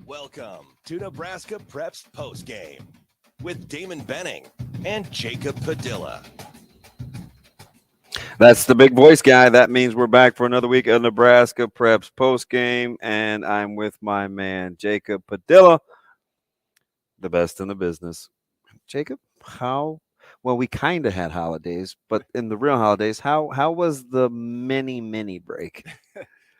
Welcome to Nebraska Preps Postgame with Damon Benning and Jacob Padilla. That's the big voice guy. That means we're back for another week of Nebraska Preps Postgame, and I'm with my man, Jacob Padilla, the best in the business. Jacob, well, we kind of had holidays, but in the real holidays, how was the mini break?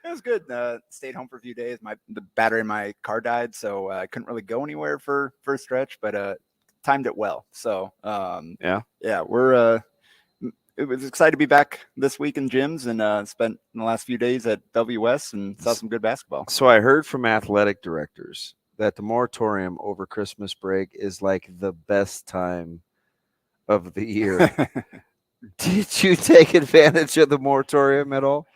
It was good. Stayed home for a few days. The battery in my car died, so I couldn't really go anywhere for a stretch, but timed it well. So we're it was excited to be back this week in gyms and spent the last few days at WS and saw some good basketball. So I heard from athletic directors that the moratorium over Christmas break is like the best time of the year. Did you take advantage of the moratorium at all?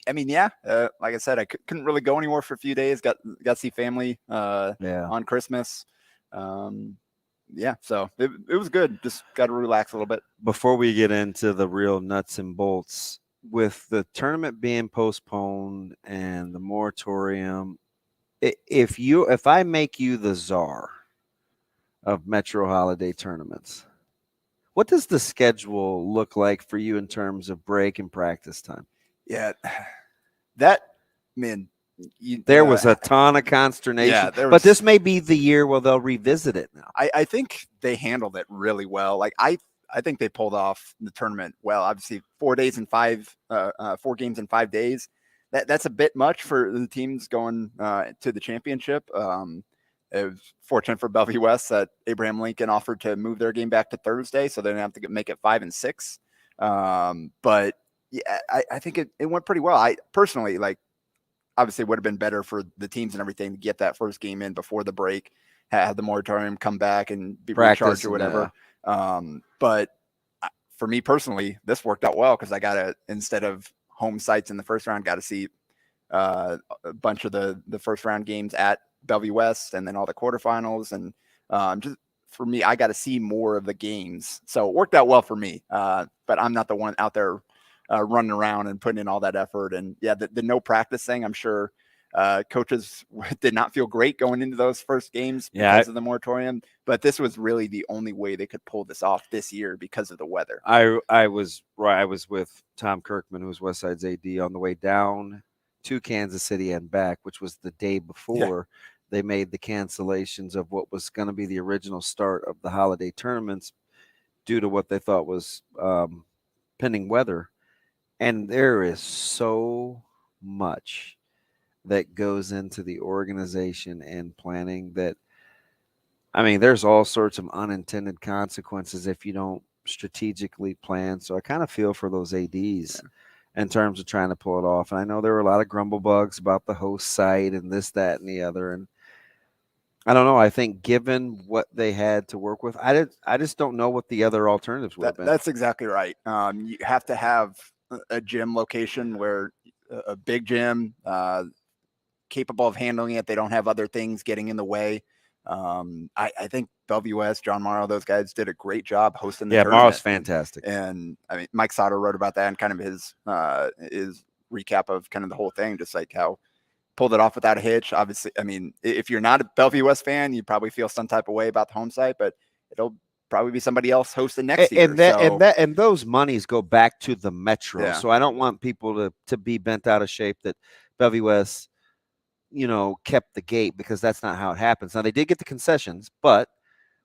Like I said, I couldn't really go anywhere for a few days. Got to see family on Christmas. So it was good. Just got to relax a little bit. Before we get into the real nuts and bolts, with the tournament being postponed and the moratorium, if I make you the czar of Metro Holiday tournaments, what does the schedule look like for you in terms of break and practice time? Yeah, there was a ton of consternation. But this may be the year where they'll revisit it now. I think they handled it really well. Like I think they pulled off the tournament well. Obviously, 4 days and 4 games in 5 days. That's a bit much for the teams going to the championship. It was fortunate for Bellevue West that Abraham Lincoln offered to move their game back to Thursday, so they didn't have to make it 5 and 6. But yeah, I think it went pretty well. I personally, obviously it would have been better for the teams and everything to get that first game in before the break, have the moratorium come back and be recharged or whatever. But for me personally, this worked out well because I got instead of home sites in the first round, got to see a bunch of the first round games at Bellevue West and then all the quarterfinals. And just for me, I got to see more of the games. So it worked out well for me. But I'm not the one out there running around and putting in all that effort. And the no practice thing, I'm sure coaches did not feel great going into those first games because of the moratorium, but this was really the only way they could pull this off this year because of the weather. I was with Tom Kirkman, who's Westside's AD, on the way down to Kansas City and back, which was the day before they made the cancellations of what was going to be the original start of the holiday tournaments due to what they thought was pending weather. And there is so much that goes into the organization and planning that, there's all sorts of unintended consequences if you don't strategically plan. So I kind of feel for those ADs in terms of trying to pull it off. And I know there were a lot of grumble bugs about the host site and this, that, and the other. And I don't know. I think given what they had to work with, I just don't know what the other alternatives would have been. That's exactly right. You have to have a gym location where a big gym capable of handling it. They don't have other things getting in the way. I think Bellevue West, John Morrow, those guys did a great job hosting the tournament. Morrow's fantastic. And Mike Sauter wrote about that and kind of his recap of kind of the whole thing, just like how pulled it off without a hitch. Obviously, if you're not a Bellevue West fan, you probably feel some type of way about the home site, but it'll probably be somebody else hosting next year. And those monies go back to the Metro. Yeah. So I don't want people to be bent out of shape that Bellevue West, kept the gate, because that's not how it happens. Now they did get the concessions, but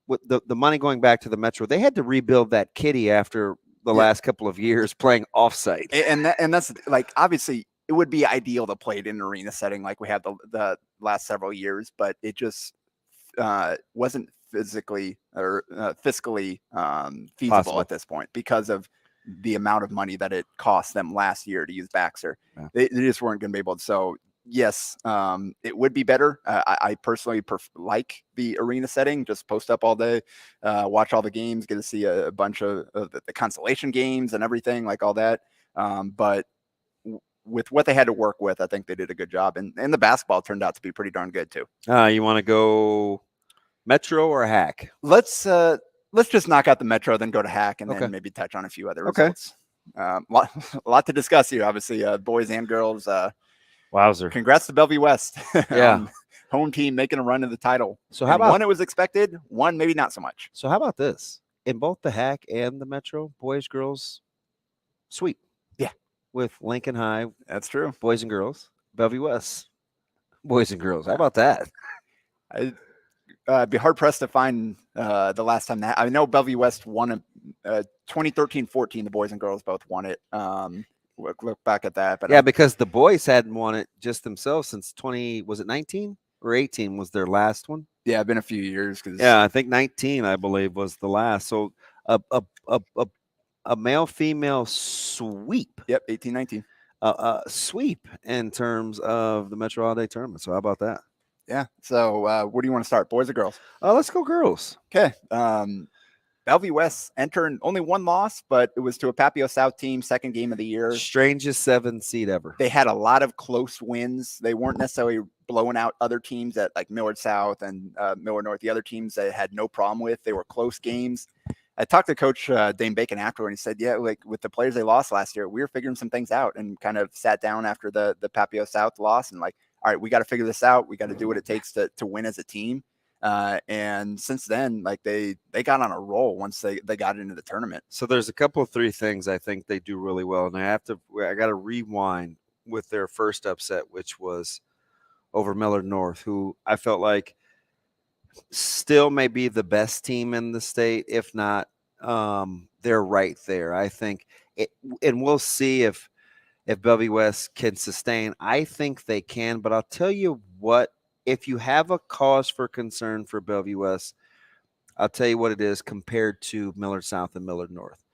with the money going back to the Metro, they had to rebuild that kitty after the last couple of years playing offsite. And that's obviously it would be ideal to play it in an arena setting like we had the last several years, but it just wasn't physically or fiscally feasible possible at this point because of the amount of money that it cost them last year to use Baxter. Yeah. They just weren't going to be able to. So yes, it would be better. I personally like the arena setting, just post up all day, watch all the games, get to see a bunch of the consolation games and everything, like all that. But with what they had to work with, I think they did a good job. And the basketball turned out to be pretty darn good too. You want to go Metro or HAC? Let's just knock out the Metro, then go to HAC, and then maybe touch on a few other results. A lot to discuss here, obviously, boys and girls. Wowzer. Congrats to Bellevue West. Yeah. home team making a run to the title. So how And about one it was expected, one maybe not so much. So how about this? In both the HAC and the Metro, boys, girls, sweep. Yeah. With Lincoln High, That's true. boys and girls, Bellevue West, boys and girls. How about that? I'd be hard pressed to find the last time that I know Bellevue West won 2013-14. The boys and girls both won it. Look back at that, but Yeah, because the boys hadn't won it just themselves since 19 or 18 was their last one. Yeah, it's been a few years. Yeah, I think 19, I believe, was the last. So a male female sweep. Yep, 18-19. Sweep in terms of the Metro Holiday tournament. So how about that? Yeah. So where do you want to start, boys or girls? Let's go girls. Okay. Bellevue West entering only one loss, but it was to a Papio South team, second game of the year. Strangest 7 seed ever. They had a lot of close wins. They weren't necessarily blowing out other teams at like Millard South and Millard North, the other teams they had no problem with. They were close games. I talked to Coach Dane Bacon afterward, and he said, yeah, like with the players they lost last year, we were figuring some things out, and kind of sat down after the Papio South loss and like, all right, we got to figure this out. We got to do what it takes to win as a team. And since then, like they got on a roll once they got into the tournament. So there's a couple of 3 things I think they do really well. And I got to rewind with their first upset, which was over Millard North, who I felt like still may be the best team in the state. If not, they're right there. I think it, and we'll see if Bellevue West can sustain. I think they can, but I'll tell you what, if you have a cause for concern for Bellevue West, I'll tell you what it is compared to Millard South and Millard North.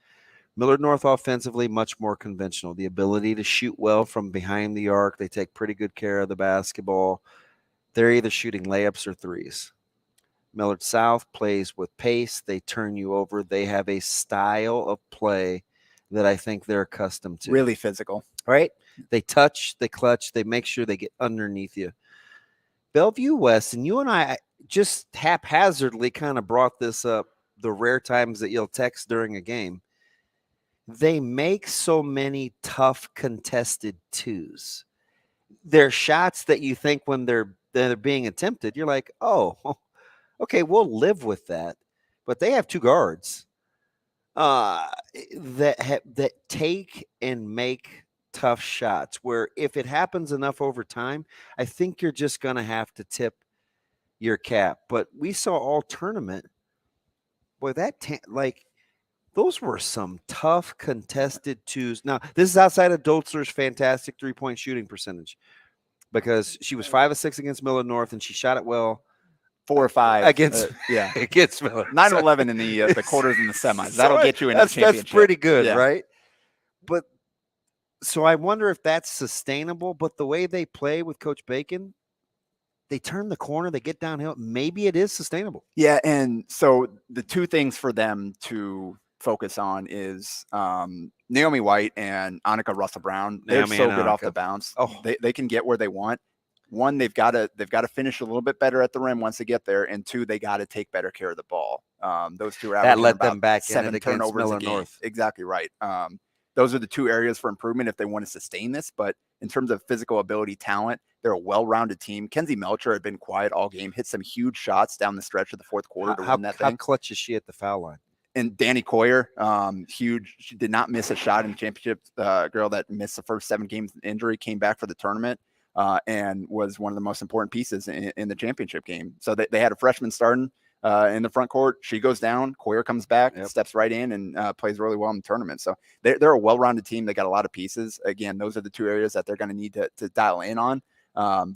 Millard North offensively, much more conventional. The ability to shoot well from behind the arc. They take pretty good care of the basketball. They're either shooting layups or threes. Millard South plays with pace. They turn you over. They have a style of play that I think they're accustomed to. Really physical. Right? They touch, they clutch, they make sure they get underneath you. Bellevue West, and you and I just haphazardly kind of brought this up the rare times that you'll text during a game. They make so many tough contested twos. They're shots that you think when they're being attempted, you're like, oh, okay, we'll live with that. But they have 2 guards that take and make tough shots where if it happens enough over time, I think you're just going to have to tip your cap. But we saw all tournament. Boy, those were some tough contested twos. Now, this is outside of Dolzer's fantastic 3-point shooting percentage because she was 5 of 6 against Millard North and she shot it well. 4 or 5 against against Millard. 9-11 in the quarters and the semis. That'll get you into the championship. That's pretty good, right? But so I wonder if that's sustainable. But the way they play with Coach Bacon, they turn the corner, they get downhill. Maybe it is sustainable. Yeah, and so the 2 things for them to focus on is Naomi White and Annika Russell Brown. They're so good off the bounce. Oh, they can get where they want. 1, they've got to finish a little bit better at the rim once they get there, and 2, they got to take better care of the ball. Those 2 are that let them back 7 in turnovers Millard a game. North. Exactly right. Those are the 2 areas for improvement if they want to sustain this. But in terms of physical ability, talent, they're a well-rounded team. Kenzie Melcher had been quiet all game, hit some huge shots down the stretch of the 4th quarter to win that thing. How clutch is she at the foul line? And Danny Coyer, huge. She did not miss a shot in the championship. Girl that missed the first 7 games with injury, came back for the tournament and was one of the most important pieces in the championship game. So they had a freshman starting in the front court. She goes down. Coyer comes back, steps right in, and plays really well in the tournament. So they're a well-rounded team. They got a lot of pieces. Again, those are the 2 areas that they're going to need to dial in on.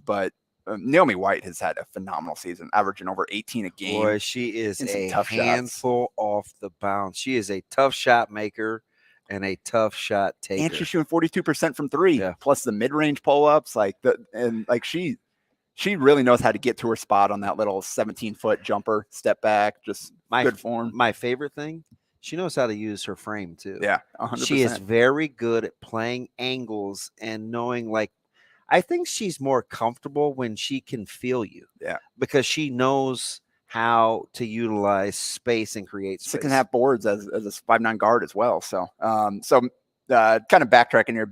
But Naomi White has had a phenomenal season, averaging over 18 a game. Boy, she is a tough handful off the bounce. She is a tough shot maker and a tough shot taker. And she's shooting 42% from 3, plus the mid-range pull-ups. She really knows how to get to her spot on that little 17-foot jumper, step back, just good form. My favorite thing, she knows how to use her frame too. Yeah, 100%. She is very good at playing angles and knowing, I think she's more comfortable when she can feel you. Yeah. Because she knows how to utilize space and create space. 6.5 boards as a 5'9" guard as well. So, kind of backtracking here,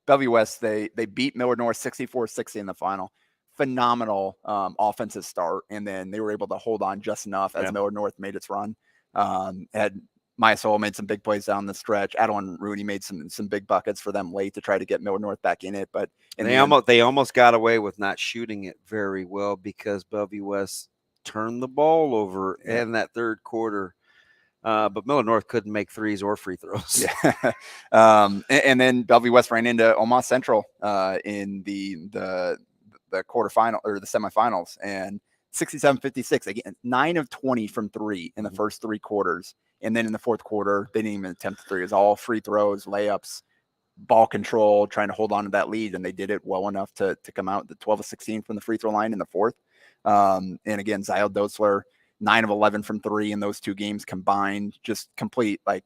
Bellevue West, they beat Millard North 64-60 in the final. phenomenal offensive start, and then they were able to hold on just enough as Millard North made its run. Had Maya Soul made some big plays down the stretch. Adeline Rooney made some big buckets for them late to try to get Millard North back in it, but they almost got away with not shooting it very well because Bellevue West turned the ball over in that third quarter. But Millard North couldn't make threes or free throws. Yeah. And then Bellevue West ran into Omaha Central in the quarterfinal or the semifinals, and 67-56. Again, 9 of 20 from three in the first 3 quarters. And then in the fourth quarter, they didn't even attempt three. It was all free throws, layups, ball control, trying to hold on to that lead. And they did it well enough to come out the 12 of 16 from the free throw line in the fourth. And again, Zyl Dotzler, 9 of 11 from three in those 2 games combined, just complete. Like,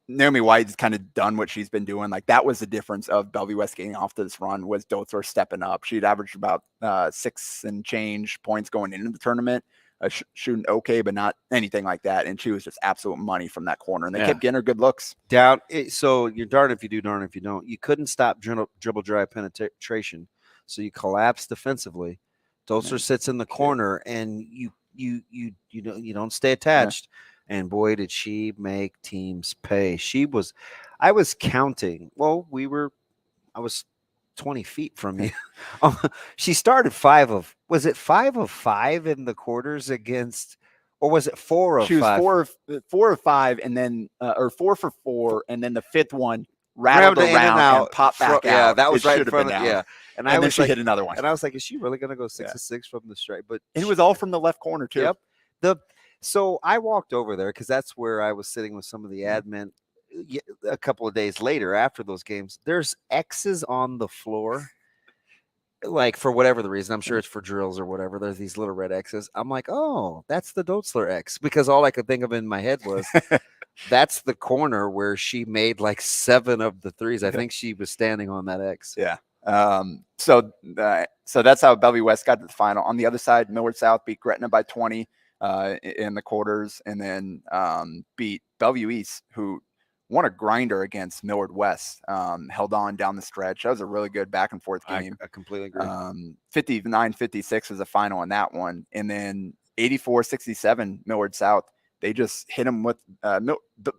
Naomi White's kind of done what she's been doing. Like, that was the difference of Bellevue West getting off to this run, was Dotzler stepping up. She'd averaged about 6 and change points going into the tournament, shooting okay, but not anything like that. And she was just absolute money from that corner. And they kept getting her good looks. So you're darn if you do, darn if you don't. You couldn't stop dribble drive penetration, so you collapse defensively. Dotzler sits in the corner, and you don't stay attached. And boy, did she make teams pay. I was counting. Well, I was 20 feet from you. She started 5 of 5 in the quarters against, or was it 4 of 5? She was 4 of 5, and then or 4 for 4, and then the 5th one rattled around and popped back out. Yeah, that was right in front of yeah. And then she hit another one. And I was like, is she really going to go 6 of 6 from the strike? But it was all from the left corner too. Yep. So I walked over there because that's where I was sitting with some of the admin. A couple of days later, after those games, there's X's on the floor, like, for whatever the reason. I'm sure it's for drills or whatever. There's these little red X's. I'm like, oh, that's the Dotzler X, because all I could think of in my head was that's the corner where she made like 7 of the threes. I think she was standing on that X. Yeah. So that's how Bellevue West got to the final. On the other side, Millard South beat Gretna by 20 in the quarters, and then beat Bellevue East, who won a grinder against Millard West, held on down the stretch. That was a really good back and forth game. I completely agree. 59-56 was the final in that one. And then 84-67 Millard South. They just hit them with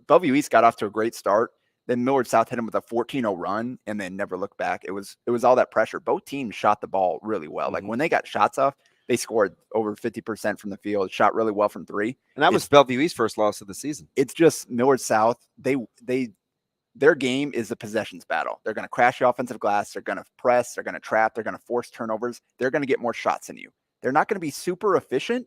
Bellevue East got off to a great start. Then Millard South hit them with a 14-0 run and then never looked back. It was all that pressure. Both teams shot the ball really well. Like, when they got shots off, they scored over 50% from the field, shot really well from 3. And that was Bellevue East's first loss of the season. It's just Millard South. Their game is the possessions battle. They're going to crash the offensive glass. They're going to press. They're going to trap. They're going to force turnovers. They're going to get more shots than you. They're not going to be super efficient.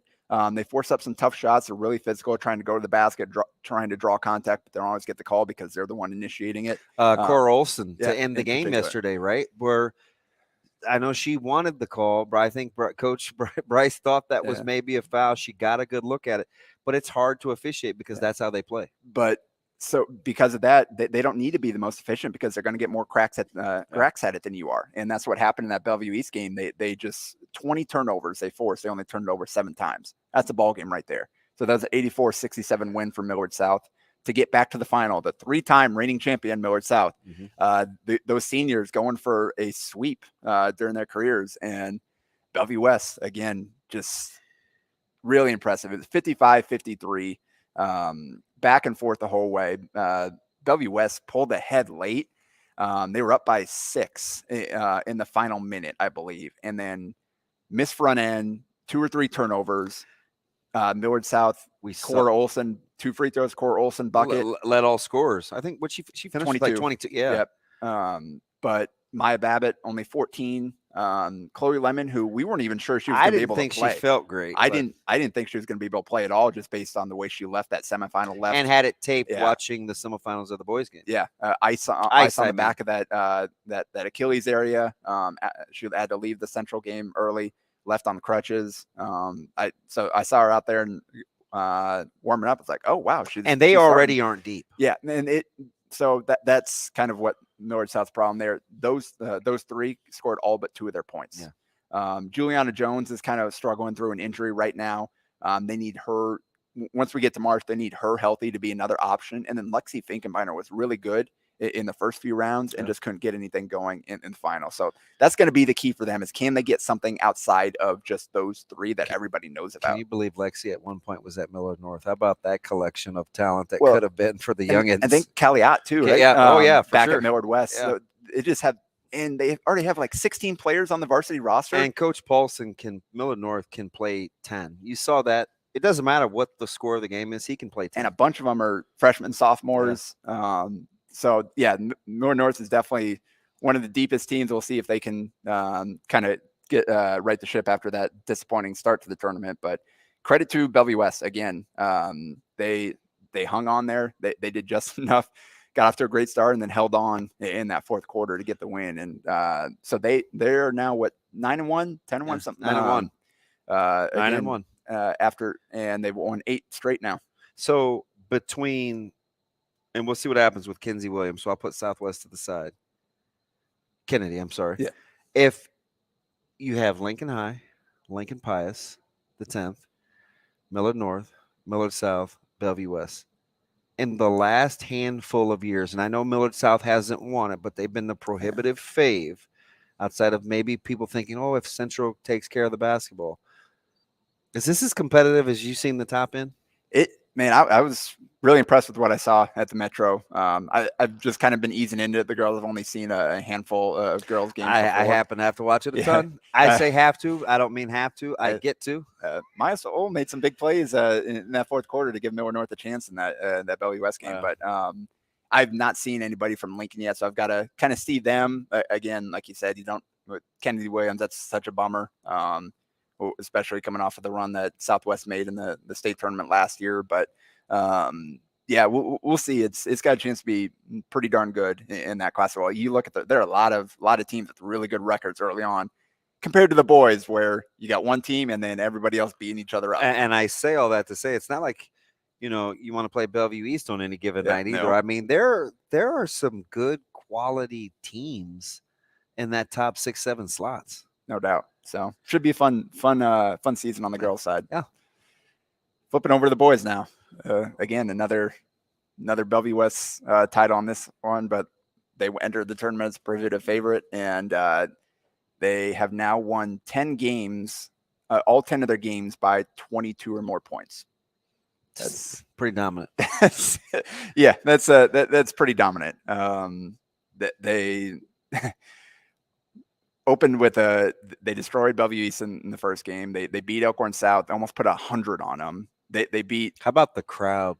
They force up some tough shots. They're really physical, trying to go to the basket, trying to draw contact, but they don't always get the call because they're the one initiating it. Cora Olson to end the game yesterday, right? Where I know she wanted the call, but I think Coach Bryce thought that was maybe a foul. She got a good look at it, but it's hard to officiate because that's how they play. But so because of that, they don't need to be the most efficient because they're going to get more cracks at it than you are. And that's what happened in that Bellevue East game. They just 20 turnovers they forced. They only turned it over 7 times. That's a ball game right there. So that was an 84-67 win for Millard South to get back to the final. The 3-time reigning champion Millard South. Those seniors going for a sweep during their careers, and Bellevue West again just really impressive. It was 55-53. Back and forth the whole way. Bellevue West pulled ahead late. They were up by 6 in the final minute, I believe, and then missed front end, 2 or 3 turnovers. Millard South, Cora Olson, 2 free throws. Cora Olson bucket led all scorers. I think what she finished 22. Like 22. Yeah. Yep. But Maya Babbitt only 14. Chloe Lemon, who we weren't even sure she was going to be able to play. I didn't think she felt great. I didn't think she was going to be able to play at all, just based on the way she left that semifinal and had it taped watching the semifinals of the boys game. Yeah, ice on the back of that Achilles area. She had to leave the Central game early, left on crutches. I saw her out there and warming up. It's like, oh wow, she's already aren't deep. Yeah, and so that's kind of what Millard South's problem there. Those 3 scored all but 2 of their points. Yeah. Juliana Jones is kind of struggling through an injury right now. They need her. Once we get to March, they need her healthy to be another option. And then Lexi Finkenbeiner was really good in the first few rounds and Yeah. just couldn't get anything going in the final. So that's going to be the key for them, is can they get something outside of just those three that everybody knows Can about? you believe Lexi at one point was at Millard North? How about that collection of talent that Well, could have been for the youngins? I think Calliot too, right? Yeah. Oh, yeah, for back sure. at Millard West. Yeah. So it just have, and they already have like 16 players on the varsity roster. And Coach Paulson Millard North can play 10. You saw that. It doesn't matter what the score of the game is. He can play 10. And a bunch of them are freshmen, sophomores. So yeah, Millard North is definitely one of the deepest teams. We'll see if they can kind of get right the ship after that disappointing start to the tournament. But credit to Bellevue West again. They hung on there. They did just enough. Got off to a great start and then held on in that fourth quarter to get the win. And so they're now what, 9-1, 10-1, something. 9-1. 9-1. After, and they've won 8 straight now. So and we'll see what happens with Kinsey Williams. So I'll put Southwest to the side. Kennedy, I'm sorry. Yeah. If you have Lincoln High, Lincoln Pius, the 10th, Millard North, Millard South, Bellevue West. In the last handful of years, and I know Millard South hasn't won it, but they've been the prohibitive fave outside of maybe people thinking, oh, if Central takes care of the basketball. Is this as competitive as you've seen the top end? I was really impressed with what I saw at the Metro. I've just kind of been easing into it. The girls have only seen a handful of girls games. I happen to have to watch it a ton. I say have to. I don't mean have to. I get to. Maya Soul made some big plays in that fourth quarter to give Millard North a chance in that Bellevue West game. But I've not seen anybody from Lincoln yet, so I've got to kind of see them. Again, like you said, you don't with Kennedy Williams. That's such a bummer. Especially coming off of the run that Southwest made in the state tournament last year. But we'll see. It's got a chance to be pretty darn good in that class. Well, you look at there are a lot of teams with really good records early on compared to the boys, where you got one team and then everybody else beating each other up. And I say all that to say it's not like, you want to play Bellevue East on any given night either. No. I mean, there are some good quality teams in that top 6-7 slots. No doubt. So should be a fun season on the girls' side. Yeah. Flipping over to the boys now. Again, another Bellevue West title on this one, but they entered the tournament as a prohibitive favorite, and they have now won 10 games, all 10 of their games by 22 or more points. That's pretty dominant. That's pretty dominant. They opened with they destroyed Bellevue East in the first game. They beat Elkhorn South, almost put 100 on them. They beat. How about the crowd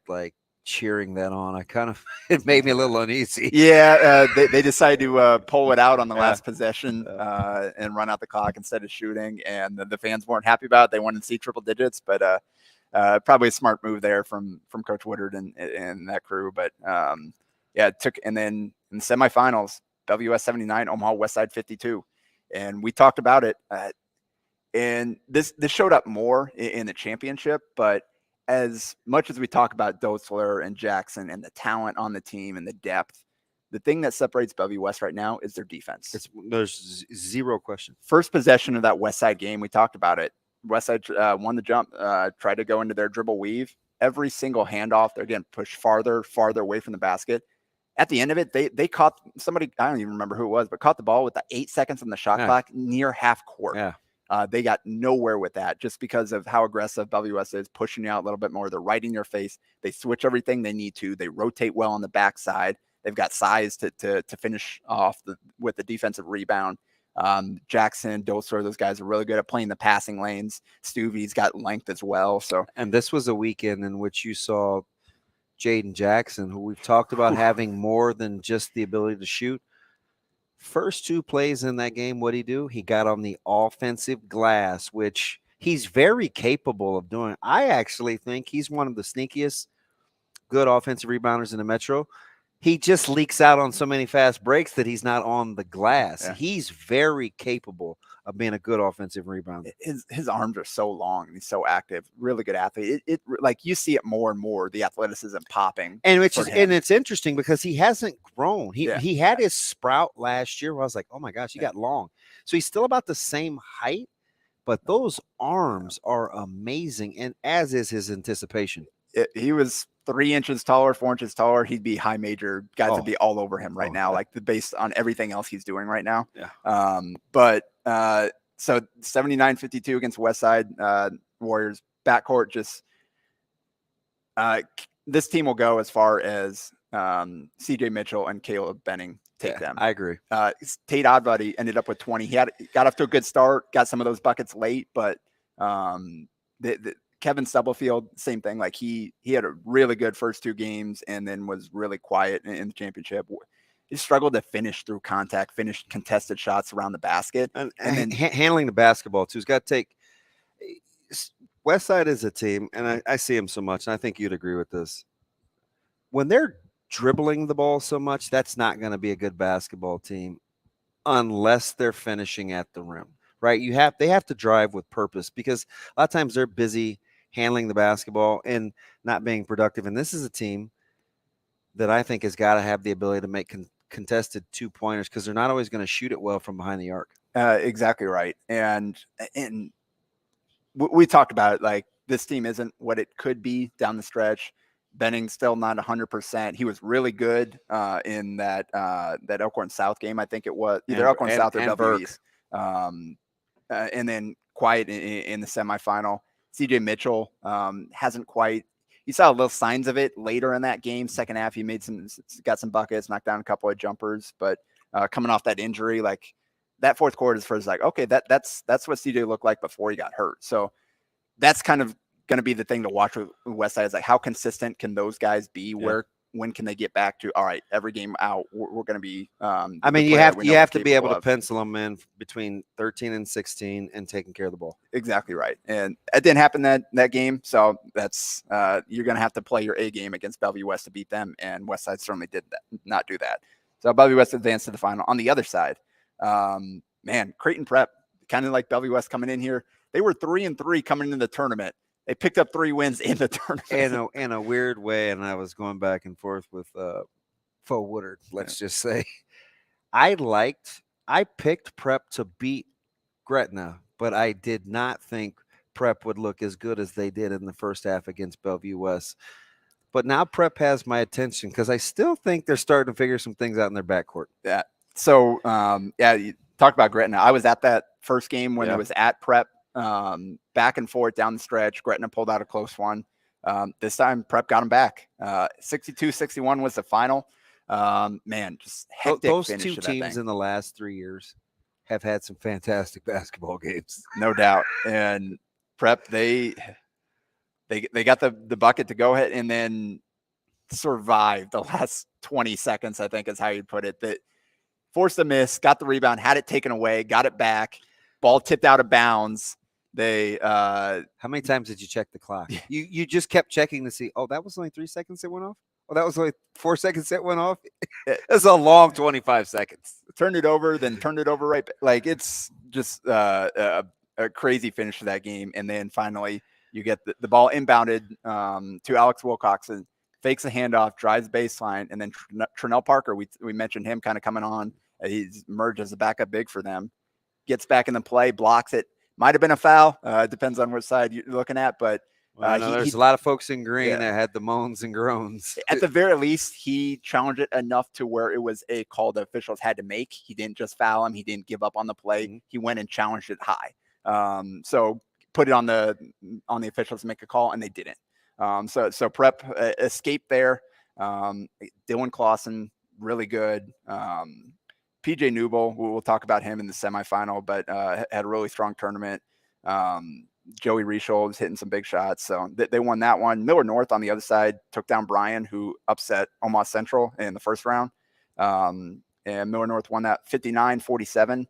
cheering that on? It made me a little uneasy. Yeah, they decided to pull it out on the last possession and run out the clock instead of shooting, and the fans weren't happy about it. They wanted to see triple digits, but probably a smart move there from Coach Woodard and that crew. But it took, and then in the semifinals, WS 79, Omaha Westside 52. And we talked about it, and this showed up more in the championship. But as much as we talk about Dotzler and Jackson and the talent on the team and the depth, the thing that separates Bellevue West right now is their defense. There's zero question. First possession of that Westside game, we talked about it. Westside won the jump, tried to go into their dribble weave. Every single handoff, they're getting pushed farther away from the basket. At the end of it, they caught somebody, I don't even remember who it was, but caught the ball with the 8 seconds on the shot clock near half court. Yeah. They got nowhere with that just because of how aggressive Bellevue West is, pushing you out a little bit more. They're right in your face. They switch everything they need to. They rotate well on the backside. They've got size to finish off with the defensive rebound. Jackson, Doser, those guys are really good at playing the passing lanes. Stuvey's got length as well. So, and this was a weekend in which you saw Jaden Jackson, who we've talked about having more than just the ability to shoot. First 2 plays in that game, what'd he do? He got on the offensive glass, which he's very capable of doing. I actually think he's one of the sneakiest good offensive rebounders in the Metro. He just leaks out on so many fast breaks that he's not on the glass. Yeah. He's very capable of being a good offensive rebounder. His arms are so long and he's so active. Really good athlete. It like you see it more and more, the athleticism popping. And it's interesting because he hasn't grown. He had his sprout last year where I was like, oh my gosh, he got long. So he's still about the same height, but those arms are amazing, and as is his anticipation. He was 3 inches taller, 4 inches taller, he'd be high major. Guys would be all over him right now, yeah. like based on everything else he's doing right now. Yeah. So 79-52 against Westside Warriors backcourt. Just this team will go as far as CJ Mitchell and Caleb Benning take them. I agree. Tate Oddbody ended up with 20. He got off to a good start, got some of those buckets late, but Kevin Stubblefield, same thing. Like he had a really good first 2 games and then was really quiet in the championship. He struggled to finish through contact, finish contested shots around the basket. And then handling the basketball too. He's got to take Westside is a team, and I see him so much, and I think you'd agree with this. When they're dribbling the ball so much, that's not going to be a good basketball team unless they're finishing at the rim, right? They have to drive with purpose, because a lot of times they're busy handling the basketball and not being productive. And this is a team that I think has got to have the ability to make contested 2-pointers, because they're not always going to shoot it well from behind the arc. Exactly right. And we talked about it, like this team isn't what it could be down the stretch. Benning's still not 100%. He was really good in that Elkhorn South game. I think it was either Elkhorn South or WV's. And then quiet in the semifinal. CJ Mitchell hasn't quite. You saw little signs of it later in that game. Second half, he got some buckets, knocked down a couple of jumpers, but coming off that injury, like that fourth quarter is first, like, okay, that's what CJ looked like before he got hurt. So that's kind of going to be the thing to watch with Westside, is like how consistent can those guys be? When can they get back to, all right, every game out, we're going to be. I mean, you have to be able to pencil them in between 13 and 16 and taking care of the ball. Exactly right. And it didn't happen that game. So that's you're going to have to play your A game against Bellevue West to beat them. And Westside certainly did not do that. So Bellevue West advanced to the final. On the other side, Creighton Prep, kind of like Bellevue West coming in here, they were 3-3 coming into the tournament. They picked up 3 wins in the tournament. In a weird way, and I was going back and forth with Fo Woodard, let's just say. I picked Prep to beat Gretna, but I did not think Prep would look as good as they did in the first half against Bellevue West. But now Prep has my attention, because I still think they're starting to figure some things out in their backcourt. Yeah. So, you talked about Gretna. I was at that first game when it was at Prep. Back and forth down the stretch. Gretna pulled out a close one. This time Prep got them back. 62-61 was the final. Just hectic. Those finish two to that teams thing. in the last 3 years have had some fantastic basketball games. No doubt. And Prep, they got the bucket to go ahead and then survived the last 20 seconds, I think is how you'd put it. That forced a miss, got the rebound, had it taken away, got it back. Ball tipped out of bounds. How many times did you check the clock? You just kept checking to see, that was only 3 seconds that went off? Oh, that was only 4 seconds that went off? That's a long 25 seconds. Turned it over, then turned it over right back. Like, it's just a crazy finish to that game. And then finally, you get the ball inbounded to Alex Wilcoxon, fakes a handoff, drives baseline, and then Trinell Parker, we mentioned him kind of coming on. He's emerged as a backup big for them. Gets back in the play, blocks it. Might have been a foul. Depends on which side you're looking at. But there's a lot of folks in green that had the moans and groans. At the very least, he challenged it enough to where it was a call the officials had to make. He didn't just foul him. He didn't give up on the play. Mm-hmm. He went and challenged it high. So put it on the officials to make a call, and they didn't. So Prep escaped there. Dylan Clausen, really good. PJ Newble, we'll talk about him in the semifinal, but had a really strong tournament. Joey Rischel was hitting some big shots, so they won that one. Miller North on the other side took down Bryan, who upset Omaha Central in the first round. And Miller North won that 59-47.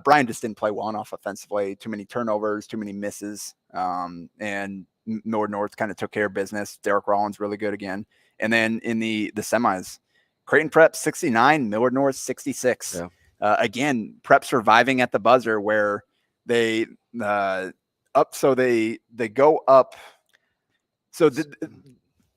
Bryan just didn't play well enough offensively. Too many turnovers, too many misses. And Miller North kind of took care of business. Derek Rollins really good again. And then in the semis, Creighton Prep 69, Miller North 66. Yeah. Again, Prep surviving at the buzzer where they go up. So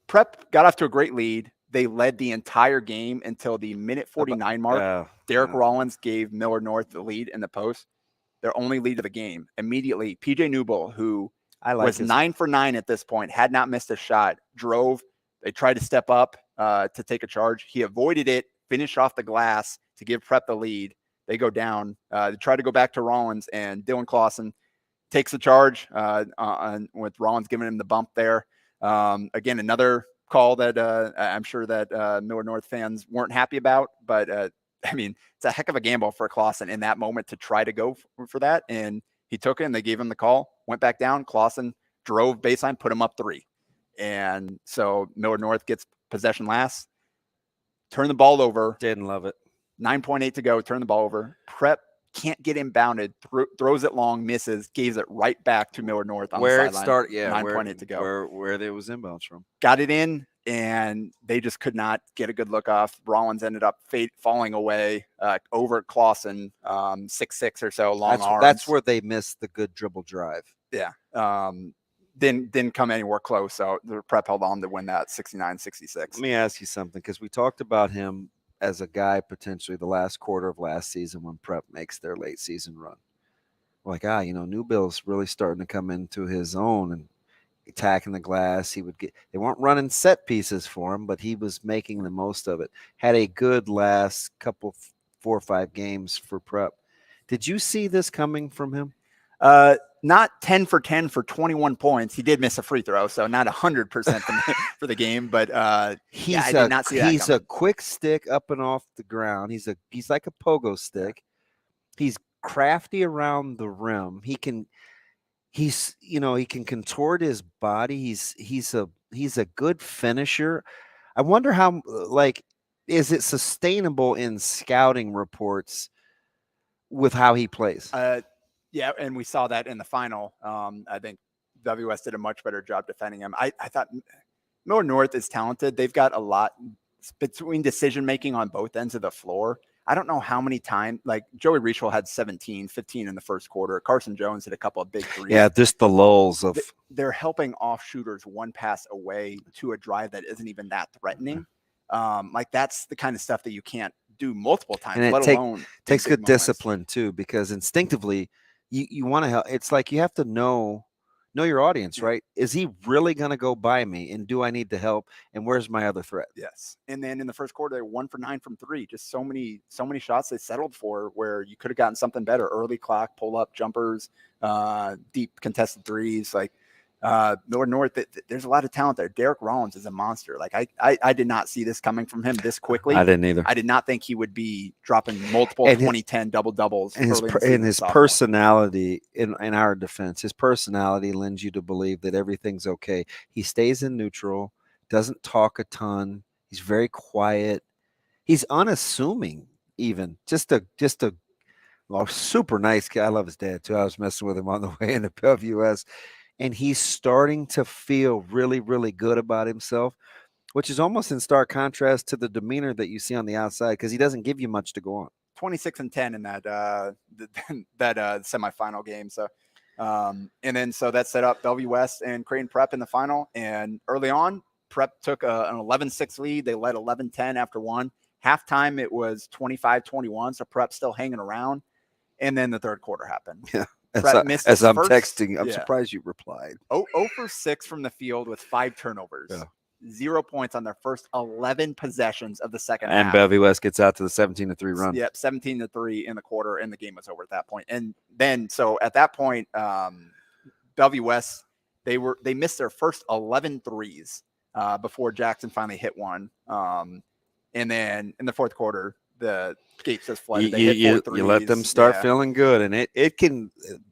Prep got off to a great lead. They led the entire game until the minute 49 mark. Derek Rollins gave Miller North the lead in the post, their only lead of the game. Immediately, PJ Newble, who was 9 for 9 at this point, had not missed a shot, drove, They tried to step up to take a charge. He avoided it, finished off the glass to give Prep the lead. They go down. They try to go back to Rollins, and Dylan Clausen takes the charge with Rollins giving him the bump there. Again, another call that I'm sure that Miller North fans weren't happy about, but I mean, it's a heck of a gamble for Clausen in that moment to try to go for that. And he took it, and they gave him the call, went back down. Clausen drove baseline, put him up 3. And so Miller North gets possession last, turn the ball over. Didn't love it. 9.8 to go, turn the ball over. Prep can't get inbounded, throws it long, misses, gives it right back to Miller North on Where the it sideline. started, yeah, 9.8 to go. Where there was inbounds from. Got it in, and they just could not get a good look off. Rollins ended up falling away over Clausen, 6'6" or so, long arms. That's where they missed the good dribble drive. Yeah. Didn't come anywhere close, so the Prep held on to win that 69-66. Let me ask you something, because we talked about him as a guy potentially the last quarter of last season when Prep makes their late season run. We're like, New Bill's really starting to come into his own and attacking the glass. They weren't running set pieces for him, but he was making the most of it. Had a good last couple 4 or 5 games for Prep. Did you see this coming from him? Not 10 for 10 for 21 points. He did miss a free throw, so not 100% for the game. But I did not see that. He's a quick stick up and off the ground. He's like a pogo stick. He's crafty around the rim. He can contort his body. He's a good finisher. I wonder how, is it sustainable in scouting reports with how he plays? Yeah, and we saw that in the final. I think WS did a much better job defending him. I thought Miller North is talented. They've got a lot between decision-making on both ends of the floor. I don't know how many times, like Joey Reichel had 17, 15 in the first quarter. Carson Jones hit a couple of big threes. Yeah, just the lulls of. They're helping off shooters one pass away to a drive that isn't even that threatening. That's the kind of stuff that you can't do multiple times, and let alone takes good discipline too, because instinctively you want to help. It's like you have to know your audience, right? Is he really going to go by me, and do I need to help, and where's my other threat? Yes. And then in the first quarter, they were 1 for 9 from 3. Just so many shots they settled for where you could have gotten something better. Early clock, pull up jumpers, deep contested threes. Miller North, there's a lot of talent there. Derek Rollins is a monster. I did not see this coming from him this quickly. I didn't either. I did not think he would be dropping multiple 20-10 double-doubles. And his personality, in our defense, his personality lends you to believe that everything's okay. He stays in neutral, doesn't talk a ton. He's very quiet. He's unassuming, even. Just a super nice guy. I love his dad, too. I was messing with him on the way into WS. And he's starting to feel really, really good about himself, which is almost in stark contrast to the demeanor that you see on the outside, because he doesn't give you much to go on. 26-10 in that semifinal game. So, and then that set up Bellevue West and Creighton Prep in the final. And early on, Prep took an 11-6 lead. They led 11-10 after 1. Halftime, it was 25-21. So Prep still hanging around. And then the third quarter happened. Yeah. As I'm texting, I'm surprised you replied. 0 for 6 from the field with 5 turnovers. Yeah. 0 points on their first 11 possessions of the second half. And Bellevue West gets out to the 17-3 run. Yep, 17-3 in the quarter, and the game was over at that point. And then, so at that point, Bellevue West, they missed their first 11 threes before Jackson finally hit one. And then in the fourth quarter, the gates just flooded. You let them start feeling good, and it can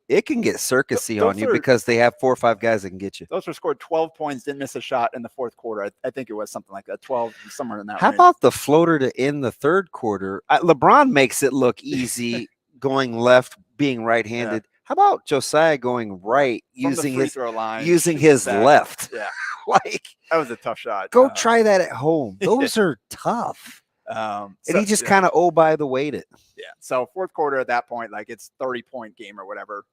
get circusy on you because they have 4 or 5 guys that can get you. Those were scored 12 points, didn't miss a shot in the fourth quarter. I think it was something like that, 12, somewhere in that How range. about the floater to end the third quarter? LeBron makes it look easy going left, being right-handed. Yeah. How about Josiah going right, using his left? Yeah. That was a tough shot. Go try that at home. Those are tough. And he just kind of by the weight it. Yeah. So fourth quarter at that point, it's 30-point game or whatever.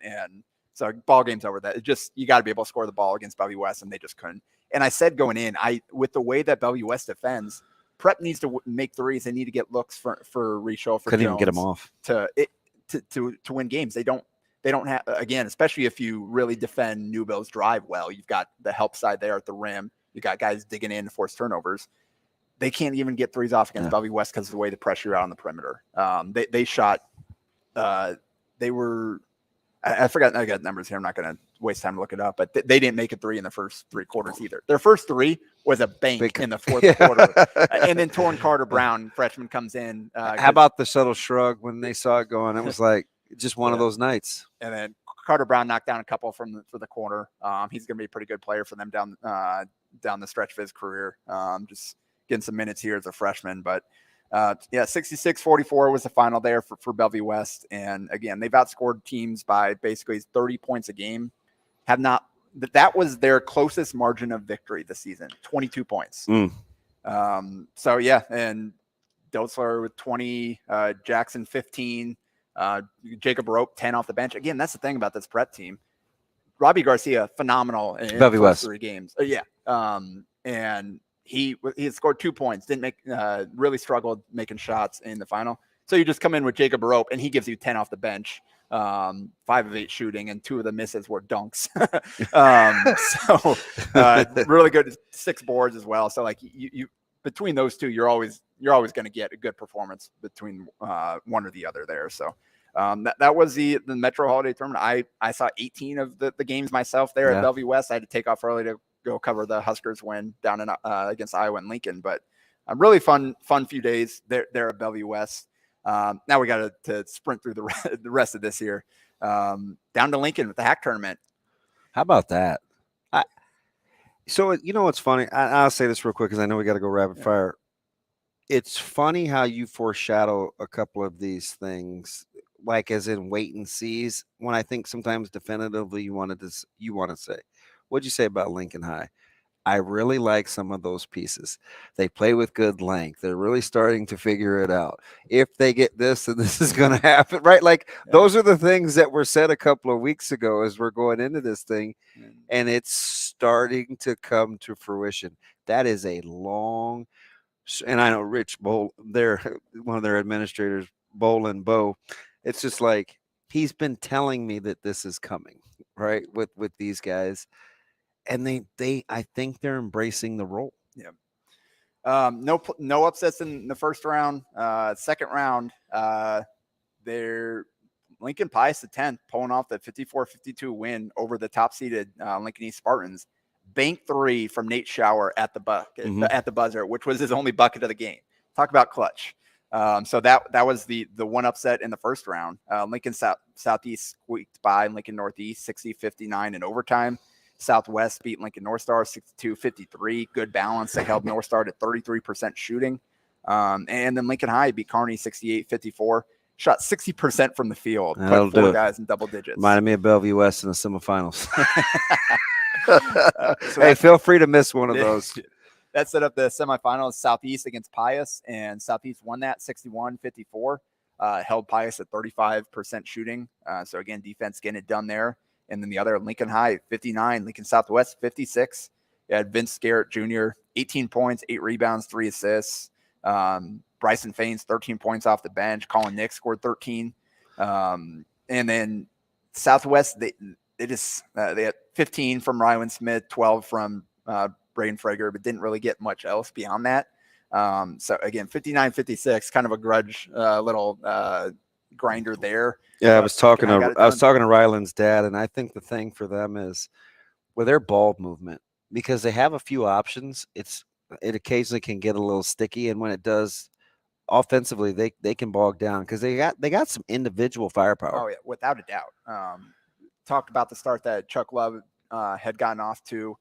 And so ball game's over. That you got to be able to score the ball against Bellevue West, and they just couldn't. And I said going in, with the way that Bellevue West defends, Prep needs to make threes. They need to get looks for Reichel, for couldn't Jones even get them off to win games. They don't have, again, especially if you really defend Newbill's drive well. You've got the help side there at the rim. you got guys digging in to force turnovers. They can't even get threes off against Bellevue West because of the way the pressure out on the perimeter. They shot. They were. I forgot. I got numbers here. I'm not going to waste time to look it up. But they didn't make a three in the first 3 quarters either. Their first three was a bank in the fourth quarter, and then Torrin Carter-Brown, freshman, comes in. How about the subtle shrug when they saw it going? It was like just one of those nights. And then Carter-Brown knocked down a couple for the corner. He's going to be a pretty good player for them down the stretch of his career. Just getting some minutes here as a freshman, but 66-44 was the final there for Bellevue West. And again, they've outscored teams by basically 30 points a game. That was their closest margin of victory this season, 22 points. And Dotzler with 20, Jackson 15, Jacob Rope 10 off the bench. Again, that's the thing about this prep team. Robbie Garcia, phenomenal in the first 3 games. And he had scored 2 points, didn't make really struggled making shots in the final. So you just come in with Jacob Rope, and he gives you 10 off the bench, 5 of 8 shooting, and 2 of the misses were dunks. Really good, 6 boards as well. So like you between those two, you're always going to get a good performance between one or the other there. So that was the Metro Holiday Tournament. I saw 18 of the games myself there at Bellevue West. I had to take off early to go cover the Huskers win down in against Iowa and Lincoln, but a really fun few days there at Bellevue West. Now we got to sprint through the rest of this year, down to Lincoln with the HAC tournament. How about that? So you know what's funny? I'll say this real quick because I know we got to go rapid fire. It's funny how you foreshadow a couple of these things, like as in wait and sees. When I think sometimes definitively you want to say. What'd you say about Lincoln High? I really like some of those pieces. They play with good length. They're really starting to figure it out. If they get this, then this is going to happen, right? Like those are the things that were said a couple of weeks ago as we're going into this thing, and it's starting to come to fruition. That is a long, and I know Rich Bowl, one of their administrators, Bolin Bo. It's just like he's been telling me that this is coming, right? With these guys. And they I think they're embracing the role. Yeah. No upsets in the first round. Second round, they're Lincoln Pius the 10th, pulling off the 54-52 win over the top-seeded Lincoln East Spartans. Bank 3 from Nate Schauer at the buzzer, which was his only bucket of the game. Talk about clutch. So that was the one upset in the first round. Lincoln Southeast squeaked by Lincoln Northeast 60-59 in overtime. Southwest beat Lincoln North Star 62-53. Good balance. They held North Star to 33% shooting. And then Lincoln High beat Kearney 68-54. Shot 60% from the field. Put 4 guys in double digits. Reminded me of Bellevue West in the semifinals. Hey, feel free to miss one of those. That set up the semifinals. Southeast against Pius, and Southeast won that 61-54. Held Pius at 35% shooting. So again, defense getting it done there. And then the other, Lincoln High, 59. Lincoln Southwest, 56. You had Vince Garrett Jr., 18 points, 8 rebounds, 3 assists. Bryson Faines, 13 points off the bench. Colin Nix scored 13. And then Southwest, they had 15 from Rylan Smith, 12 from Braden Frager, but didn't really get much else beyond that. So again, 59-56, kind of a grudge little grinder there. Yeah, I was talking to Ryland's dad, and I think the thing for them is with their ball movement, because they have a few options, it occasionally can get a little sticky, and when it does offensively, they can bog down because they got some individual firepower. Oh yeah, without a doubt. Talked about the start that Chuck Love had gotten off to.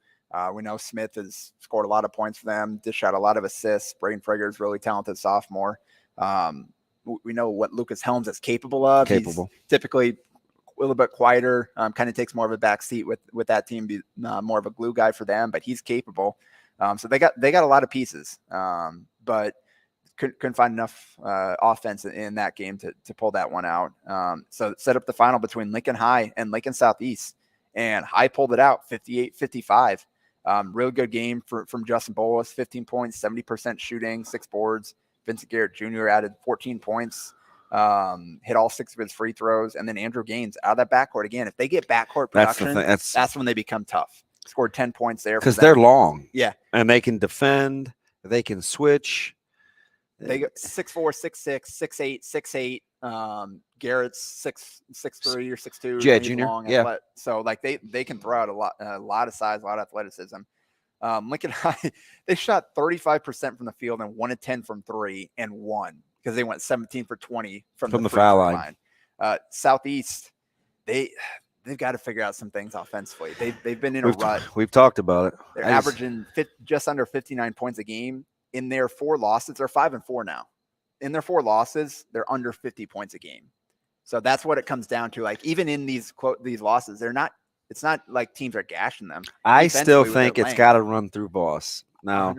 We know Smith has scored a lot of points for them, dished out a lot of assists. Braden Frager is really talented sophomore. We know what Lucas Helms is capable of. He's typically a little bit quieter, kind of takes more of a back seat with that team, be more of a glue guy for them, but he's capable. So they got a lot of pieces, but couldn't find enough offense in that game to pull that one out. So set up the final between Lincoln High and Lincoln Southeast, and High pulled it out 58-55. Real good game from Justin Bolas, 15 points, 70% shooting, 6 boards. Vincent Garrett Jr. added 14 points, hit all 6 of his free throws. And then Andrew Gaines out of that backcourt again. If they get backcourt production, that's when they become tough. scored 10 points there. Because they're long. Yeah. And they can defend. They can switch. They got 6'4", 6'6", 6'8", 6'8". Garrett's 6'3" or 6'2". Yeah, he's junior. long, Yeah. So like they can throw out a lot of size, a lot of athleticism. Lincoln High, they shot 35% from the field and 1 of 10 from 3 and 1 because they went 17 for 20 from the foul line. Southeast, they've got to figure out some things offensively. They've been in a rut. We've talked about it. They're averaging just under 59 points a game. In their 4 losses, they're 5-4 now. In their 4 losses, they're under 50 points a game. So that's what it comes down to. Like even in these losses, it's not like teams are gashing them. I still think it's got to run through Boss. Now,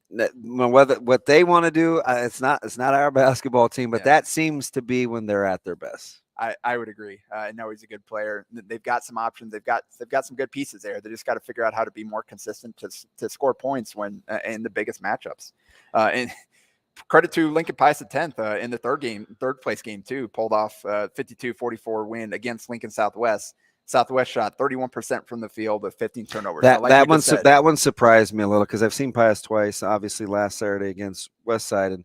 what they want to do, it's not our basketball team, but that seems to be when they're at their best. I would agree. I know he's a good player. They've got some options. They've got some good pieces there. They just got to figure out how to be more consistent to score points when in the biggest matchups. And credit to Lincoln Pius X in the third place game too. Pulled off 52-44 win against Lincoln Southwest. Southwest shot 31% from the field with 15 turnovers. That one surprised me a little because I've seen Pius twice, obviously last Saturday against Westside, and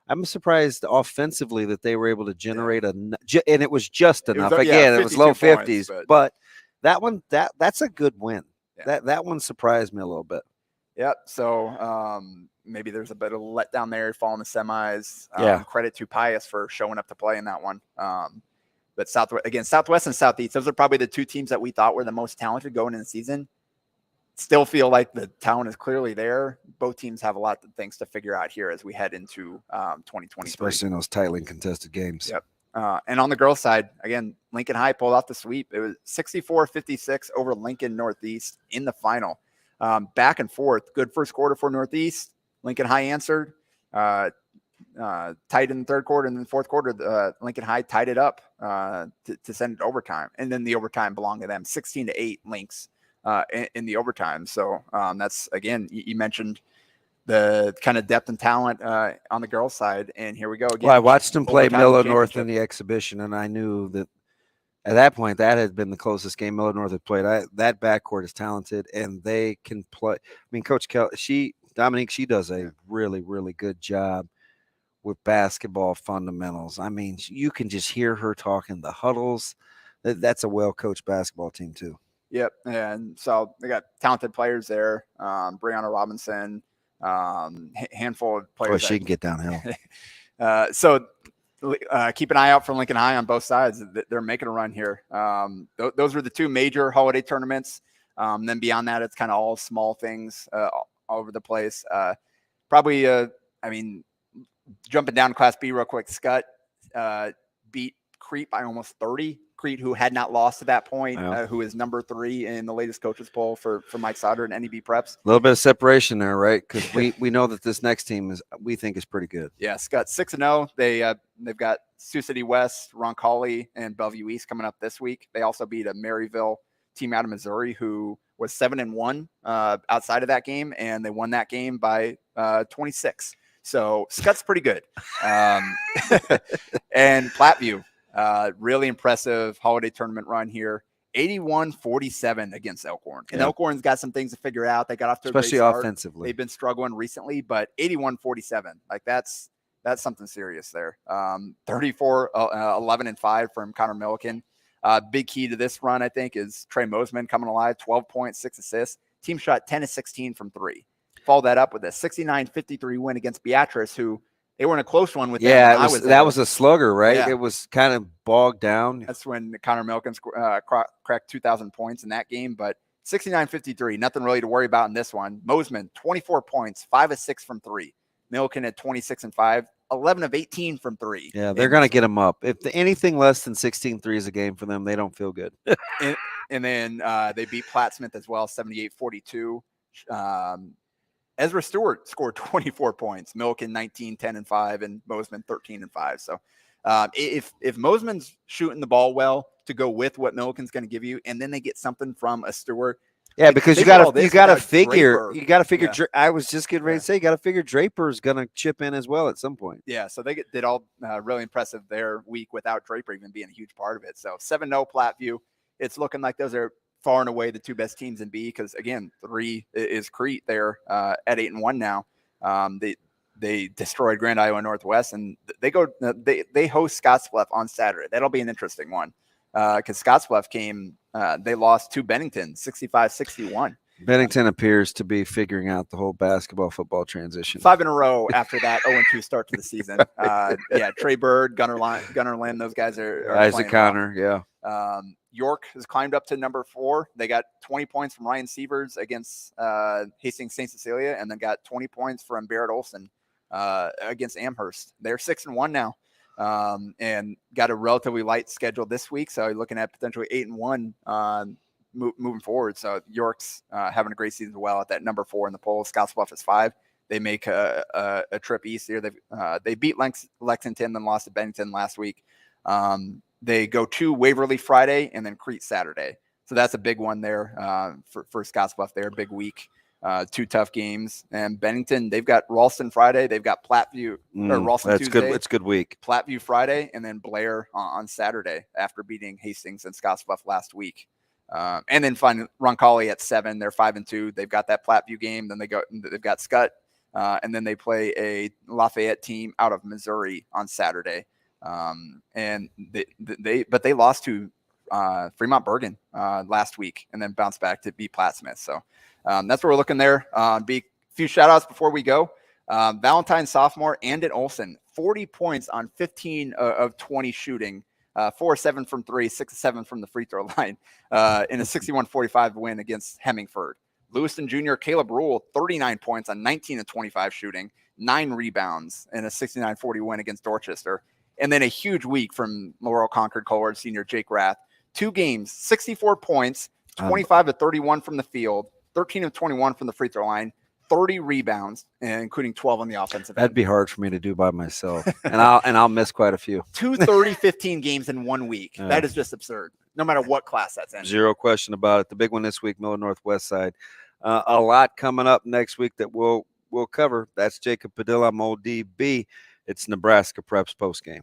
I'm surprised offensively that they were able to generate and it was just enough. It was low 50s, but that one that's a good win. Yeah. That one surprised me a little bit. Yep. So maybe there's a bit of letdown there, falling the semis. Credit to Pius for showing up to play in that one. But Southwest and Southeast, those are probably the 2 teams that we thought were the most talented going into the season. Still feel like the talent is clearly there. Both teams have a lot of things to figure out here as we head into 2023. Especially in those tightly contested games. Yep. And on the girls' side, again, Lincoln High pulled off the sweep. It was 64-56 over Lincoln Northeast in the final. Back and forth. Good first quarter for Northeast. Lincoln High answered. Tied in the third quarter, and then fourth quarter, Lincoln High tied it up to send it to overtime. And then the overtime belonged to them, 16-8 Lynx. In the overtime. So that's, again, you mentioned the kind of depth and talent on the girls' side. And here we go again. Well, I watched them play Miller North in the exhibition, and I knew that at that point that had been the closest game Miller North had played. That backcourt is talented, and they can play. I mean, Coach Dominique, she does a really, really good job with basketball fundamentals. I mean, you can just hear her talking the huddles. That's a well-coached basketball team too. Yep. And so they got talented players there. Brianna Robinson, handful of players. Oh, she can get downhill. So keep an eye out for Lincoln High on both sides. They're making a run here. Those were the 2 major holiday tournaments. Then beyond that, it's kind of all small things all over the place. Jumping down to Class B real quick, Scott beat Crete by almost 30. Crete, who had not lost to that point, who is number 3 in the latest coaches poll for Mike Sauter and NEB Preps. A little bit of separation there, right? Because we know that this next team we think is pretty good. Yeah, Scott 6-0. They've got Sioux City West, Roncalli, and Bellevue East coming up this week. They also beat a Maryville team out of Missouri who was 7-1 outside of that game, and they won that game by 26. So Scott's pretty good. And Platteview. Really impressive holiday tournament run here. 81-47 against Elkhorn. And Elkhorn's got some things to figure out. They got off to especially a great start. Offensively. They've been struggling recently, but 81-47. Like that's something serious there. 34-11-5 from Connor Milliken. Big key to this run, I think, is Trey Mosman coming alive, 12 points, 6 assists. Team shot 10 of 16 from 3. Follow that up with a 69-53 win against Beatrice, who they were in a close one with them. Yeah, that was a slugger, right? Yeah. It was kind of bogged down. That's when Connor Milliken cracked 2,000 points in that game, but 69-53, nothing really to worry about in this one. Mosman, 24 points, 5 of 6 from 3. Milliken at 26 and 5, 11 of 18 from 3. Yeah, they're going to get them up. If anything less than 16 threes a game for them, they don't feel good. and then they beat Plattsmouth as well, 78-42. Ezra Stewart scored 24 points. Milliken 19, 10 and 5, and Mosman 13 and 5. So if Mosman's shooting the ball well to go with what Milliken's going to give you, and then they get something from a Stewart. Yeah, because you got to figure. Yeah. I was just getting ready to say, you got to figure Draper's going to chip in as well at some point. Yeah, so they did all really impressive their week without Draper even being a huge part of it. So 7-0 Platteview. It's looking like those are far and away the two best teams in B, because again, 3 is Crete there at 8-1 now. They destroyed Grand Iowa Northwest, and they host Scottsbluff on Saturday. That'll be an interesting one, because Scottsbluff they lost to Bennington 65-61. Bennington appears to be figuring out the whole basketball football transition. 5 in a row after that 0-2 start to the season. Yeah, Trey Bird, Gunnar Lynn, those guys are Isaac Connor, well. yeah. York has climbed up to number 4. They got 20 points from Ryan Sievers against Hastings St. Cecilia, and then got 20 points from Barrett Olson against Amherst. They're 6-1 now, and got a relatively light schedule this week. So you're looking at potentially 8-1 moving forward. So York's having a great season as well at that number 4 in the poll. Scottsbluff is 5. They make a trip east here. They beat Lexington, then lost to Bennington last week. They go to Waverly Friday and then Crete Saturday. So that's a big one there for Scottsbluff there. Big week, 2 tough games. And Bennington, they've got Ralston Friday. They've got Platteview or Ralston Tuesday. Good. It's a good week. Platteview Friday, and then Blair on Saturday after beating Hastings and Scottsbluff last week. And then finally Roncalli at 7. They're 5-2. They've got that Platteview game. Then they've got Scott, and then they play a Lafayette team out of Missouri on Saturday. And they lost to Fremont Bergen last week, and then bounced back to beat Platt Smith. So that's where we're looking there. Be a few shout outs before we go. Valentine sophomore Andon Olson, 40 points on 15 of 20 shooting, 4-7 from 3, 6-7 from the free throw line, in a 61-45 win against Hemingford. Lewiston Jr. Caleb Rule, 39 points on 19 of 25 shooting, 9 rebounds in a 69-40 win against Dorchester. And then a huge week from Laurel Concord Colward senior Jake Rath. 2 games, 64 points, 25 of 31 from the field, 13 of 21 from the free throw line, 30 rebounds, and including 12 on the offensive end. That'd be hard for me to do by myself, and I'll miss quite a few. 2 30-15 games in 1 week. That is just absurd, no matter what class that's in. Zero question about it. The big one this week, Miller Northwest side. A lot coming up next week that we'll cover. That's Jacob Padilla, I'm ODB. It's Nebraska Preps postgame.